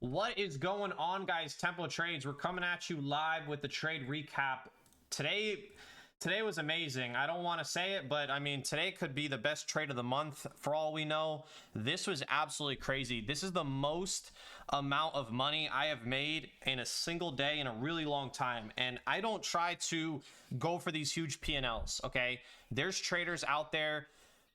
What is going on, guys? Tempo Trades, we're coming at you live with the trade recap. Today was amazing. I don't want to say it, but I mean, today could be the best trade of the month for all we know. This was absolutely crazy. This is the most amount of money I have made in a single day in a really long time. And I don't try to go for these huge P&Ls, okay? There's traders out there,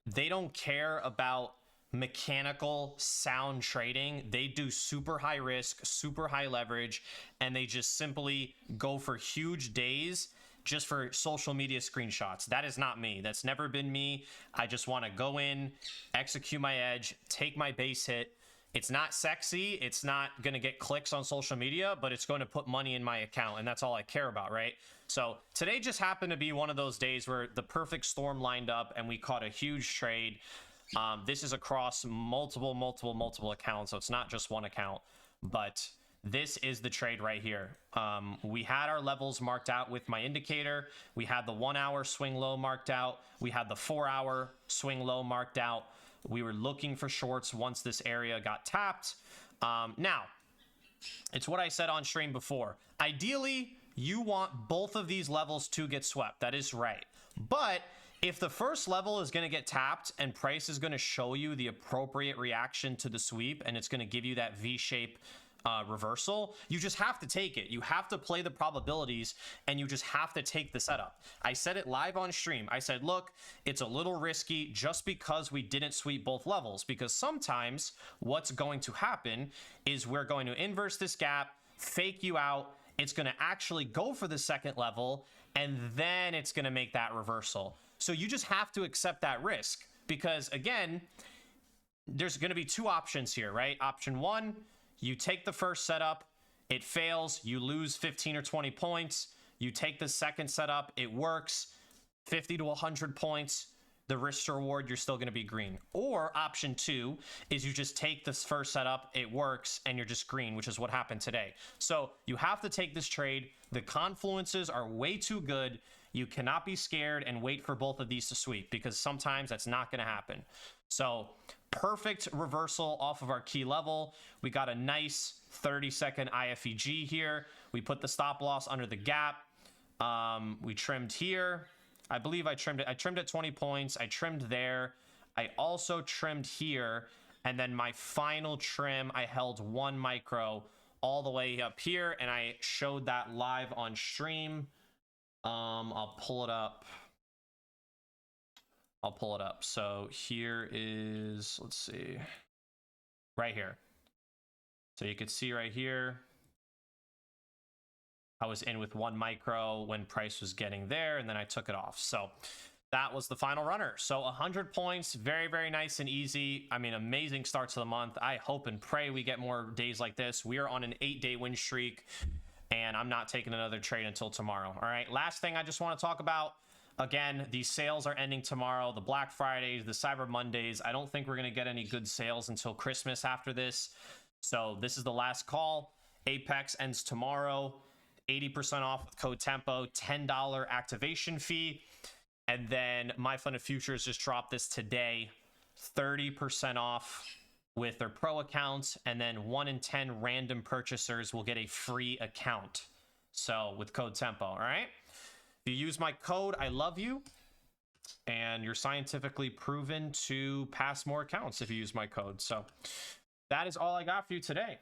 they don't care about mechanical sound trading. They do super high risk, super high leverage, and they just simply go for huge days just for social media screenshots. That is not me. That's never been me. I just want to go in, execute my edge, take my base hit. It's not sexy. It's not going to get clicks on social media, but it's going to put money in my account, and that's all I care about, right? So today just happened to be one of those days where the perfect storm lined up and we caught a huge trade. This is across multiple accounts, so it's not just one account, but this is the trade right here. We had our levels marked out with my indicator. We had the 1 hour swing low marked out. We had the 4 hour swing low marked out. We were looking for shorts once this area got tapped. Now, it's what I said on stream before. Ideally, you want both of these levels to get swept. That is right. But if the first level is going to get tapped and price is going to show you the appropriate reaction to the sweep and it's going to give you that V-shape reversal, you just have to take it. You have to play the probabilities and you just have to take the setup. I said it live on stream. I said, look, it's a little risky just because we didn't sweep both levels, because sometimes what's going to happen is we're going to inverse this gap, fake you out. It's going to actually go for the second level and then it's going to make that reversal. So you just have to accept that risk, because again, there's going to be two options here, right? Option one, you take the first setup, it fails, you lose 15 or 20 points. You take the second setup, it works, 50 to 100 points. The risk to reward, you're still going to be green. Or option two is you just take this first setup, it works, and you're just green, which is what happened today. So you have to take this trade. The confluences are way too good. You cannot be scared and wait for both of these to sweep, because sometimes that's not going to happen. So perfect reversal off of our key level. We got a nice 30-second IFEG here. We put the stop loss under the gap. We trimmed here. I believe I trimmed it. I trimmed at 20 points. I trimmed there. I also trimmed here. And then my final trim, I held 1 micro all the way up here, and I showed that live on stream. I'll pull it up. So here is, let's see, right here. So you could see right here, I was in with 1 micro when price was getting there, and then I took it off. So that was the final runner. So 100 points, very, very nice and easy. I mean, amazing start to the month. I hope and pray we get more days like this. We are on an 8-day win streak, and I'm not taking another trade until tomorrow. All right, last thing I just want to talk about. Again, these sales are ending tomorrow. The Black Fridays, the Cyber Mondays. I don't think we're going to get any good sales until Christmas after this. So this is the last call. Apex ends tomorrow. 80% off with code TEMPO, $10 activation fee. And then MyFunded Futures just dropped this today, 30% off with their pro accounts. And then 1 in 10 random purchasers will get a free account. So with code TEMPO, all right? If you use my code, I love you. And you're scientifically proven to pass more accounts if you use my code. So that is all I got for you today.